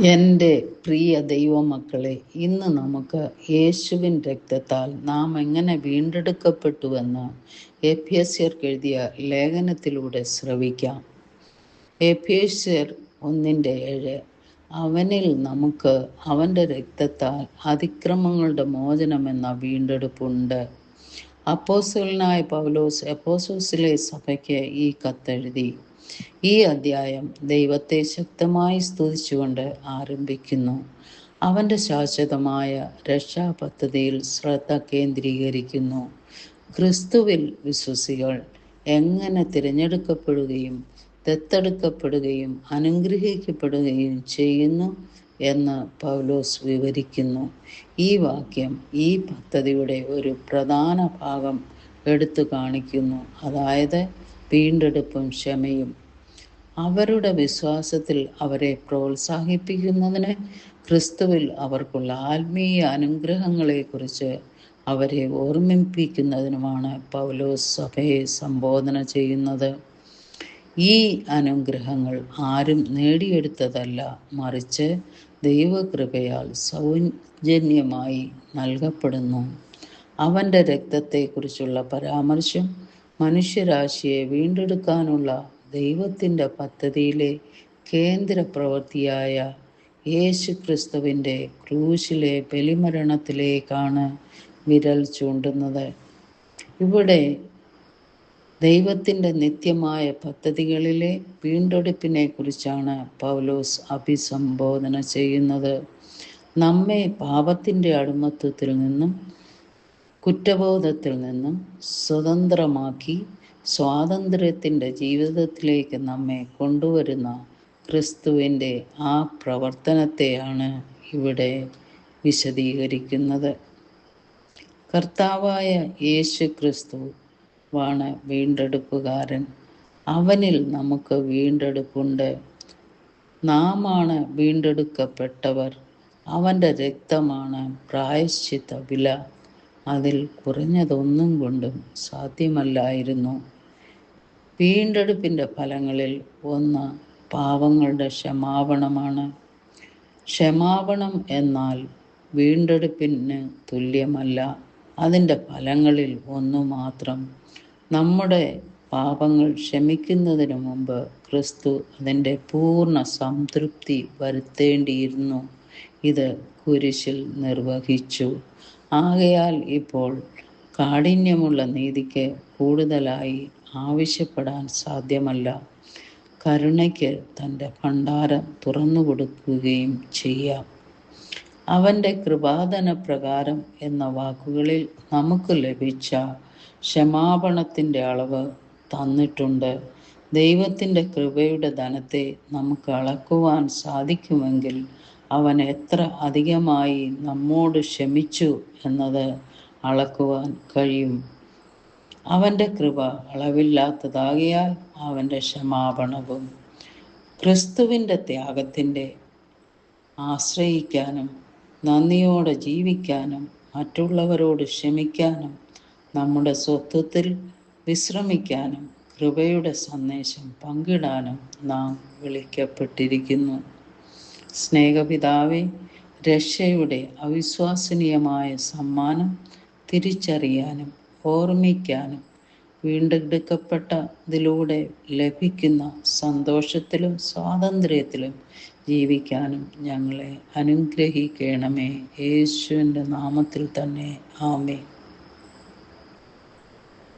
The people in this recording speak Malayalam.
എൻ്റെ പ്രിയ ദൈവമക്കളെ, ഇന്ന് നമുക്ക് യേശുവിൻ രക്തത്താൽ നാം എങ്ങനെ വീണ്ടെടുക്കപ്പെട്ടുവെന്ന് എഫേസ്യർക്ക് എഴുതിയ ലേഖനത്തിലൂടെ ശ്രവിക്കാം. എഫേസ്യർ 1:7. അവനിൽ നമുക്ക് അവൻ്റെ രക്തത്താൽ അതിക്രമങ്ങളുടെ മോചനമെന്ന വീണ്ടെടുപ്പുണ്ട്. അപ്പോസ്തലനായ പൗലോസ് എഫെസോസിലെ സഭയ്ക്ക് ഈ കത്തെഴുതി. ഈ അധ്യായം ദൈവത്തെ ശക്തമായി സ്തുതിച്ചുകൊണ്ട് ആരംഭിക്കുന്നു. അവൻ്റെ ശാശ്വതമായ രക്ഷാപദ്ധതിയിൽ ശ്രദ്ധ കേന്ദ്രീകരിക്കുന്നു. ക്രിസ്തുവിൽ വിശ്വസികൾ എങ്ങനെ തിരഞ്ഞെടുക്കപ്പെടുകയും ദത്തെടുക്കപ്പെടുകയും അനുഗ്രഹിക്കപ്പെടുകയും ചെയ്യുന്നു എന്ന് പൗലോസ് വിവരിക്കുന്നു. ഈ വാക്യം ഈ പദ്ധതിയുടെ ഒരു പ്രധാന ഭാഗം എടുത്തു കാണിക്കുന്നു, അതായത് വീണ്ടെടുപ്പും ക്ഷമയും. അവരുടെ വിശ്വാസത്തിൽ അവരെ പ്രോത്സാഹിപ്പിക്കുന്നതിന്, ക്രിസ്തുവിൽ അവർക്കുള്ള ആത്മീയ അനുഗ്രഹങ്ങളെക്കുറിച്ച് അവരെ ഓർമ്മിപ്പിക്കുന്നതിനുമാണ് പൗലോസ് സഭയെ സംബോധന ചെയ്യുന്നത്. ഈ അനുഗ്രഹങ്ങൾ ആരും നേടിയെടുത്തതല്ല, മറിച്ച് ദൈവകൃപയാൽ സൗജന്യമായി നൽകപ്പെടുന്നു. അവൻ്റെ രക്തത്തെക്കുറിച്ചുള്ള പരാമർശം മനുഷ്യരാശിയെ വീണ്ടെടുക്കാനുള്ള ദൈവത്തിൻ്റെ പദ്ധതിയിലെ കേന്ദ്ര പ്രവൃത്തിയായ യേശു ക്രിസ്തുവിൻ്റെ ക്രൂശിലെ ബലിമരണത്തിലേക്കാണ് വിരൽ ചൂണ്ടുന്നത്. ഇവിടെ ദൈവത്തിൻ്റെ നിത്യമായ പദ്ധതികളിലെ വീണ്ടെടുപ്പിനെ കുറിച്ചാണ് പൗലോസ് അഭിസംബോധന ചെയ്യുന്നത്. നമ്മെ പാപത്തിൻ്റെ അടിമത്തത്തിൽ നിന്നും കുറ്റബോധത്തിൽ നിന്നും സ്വതന്ത്രമാക്കി സ്വാതന്ത്ര്യത്തിൻ്റെ ജീവിതത്തിലേക്ക് നമ്മെ കൊണ്ടുവരുന്ന ക്രിസ്തുവിൻ്റെ ആ പ്രവർത്തനത്തെയാണ് ഇവിടെ വിശദീകരിക്കുന്നത്. കർത്താവായ യേശു ക്രിസ്തുവാണ് വീണ്ടെടുപ്പുകാരൻ. അവനിൽ നമുക്ക് വീണ്ടെടുപ്പുണ്ട്. നാമാണ് വീണ്ടെടുക്കപ്പെട്ടവർ. അവൻ്റെ രക്തമാണ് പ്രായശ്ചിത്ത വില. അതിൽ കുറഞ്ഞതൊന്നും കൊണ്ടും സാധ്യമല്ലായിരുന്നു. വീണ്ടെടുപ്പിൻ്റെ ഫലങ്ങളിൽ ഒന്ന് പാവങ്ങളുടെ ക്ഷമാപണമാണ്. ക്ഷമാപണം എന്നാൽ വീണ്ടെടുപ്പിന് തുല്യമല്ല. അതിൻ്റെ ഫലങ്ങളിൽ ഒന്നു മാത്രം. നമ്മുടെ പാപങ്ങൾ ക്ഷമിക്കുന്നതിന് മുമ്പ് ക്രിസ്തു അതിൻ്റെ പൂർണ്ണ സംതൃപ്തി വരുത്തേണ്ടിയിരുന്നു. ഇത് കുരിശിൽ നിർവഹിച്ചു. ആകയാൽ ഇപ്പോൾ കാഠിന്യമുള്ള നീതിക്ക് കൂടുതലായി ആവശ്യപ്പെടാൻ സാധ്യമല്ല. കരുണയ്ക്ക് തൻ്റെ ഭണ്ഡാരം തുറന്നുകൊടുക്കുകയും ചെയ്യാം. അവൻ്റെ കൃപാദന പ്രകാരം എന്ന വാക്കുകളിൽ നമുക്ക് ലഭിച്ച ക്ഷമാപണത്തിൻ്റെ അളവ് തന്നിട്ടുണ്ട്. ദൈവത്തിൻ്റെ കൃപയുടെ ധനത്തെ നമുക്ക് അളക്കുവാൻ സാധിക്കുമെങ്കിൽ അവൻ എത്ര അധികമായി നമ്മോട് ക്ഷമിച്ചു എന്നത് അളക്കുവാൻ കഴിയും. അവൻ്റെ കൃപ അളവില്ലാത്തതാകിയാൽ അവൻ്റെ ക്ഷമാപണവും. ക്രിസ്തുവിൻ്റെ ത്യാഗത്തിൻ്റെ ആശ്രയിക്കാനും നന്ദിയോടെ ജീവിക്കാനും മറ്റുള്ളവരോട് ക്ഷമിക്കാനും നമ്മുടെ സ്വത്വത്തിൽ വിശ്രമിക്കാനും കൃപയുടെ സന്ദേശം പങ്കിടാനും നാം വിളിക്കപ്പെട്ടിരിക്കുന്നു. സ്നേഹപിതാവേ, രക്ഷയുടെ അവിശ്വസനീയമായ സമ്മാനം തിരിച്ചറിയാനും ഓർമ്മിക്കാനും വീണ്ടെടുക്കപ്പെട്ടതിലൂടെ ലഭിക്കുന്ന സന്തോഷത്തിലും സ്വാതന്ത്ര്യത്തിലും ജീവിക്കാനും ഞങ്ങളെ അനുഗ്രഹിക്കണമേ. യേശുവിൻ്റെ നാമത്തിൽ തന്നെ ആമേൻ.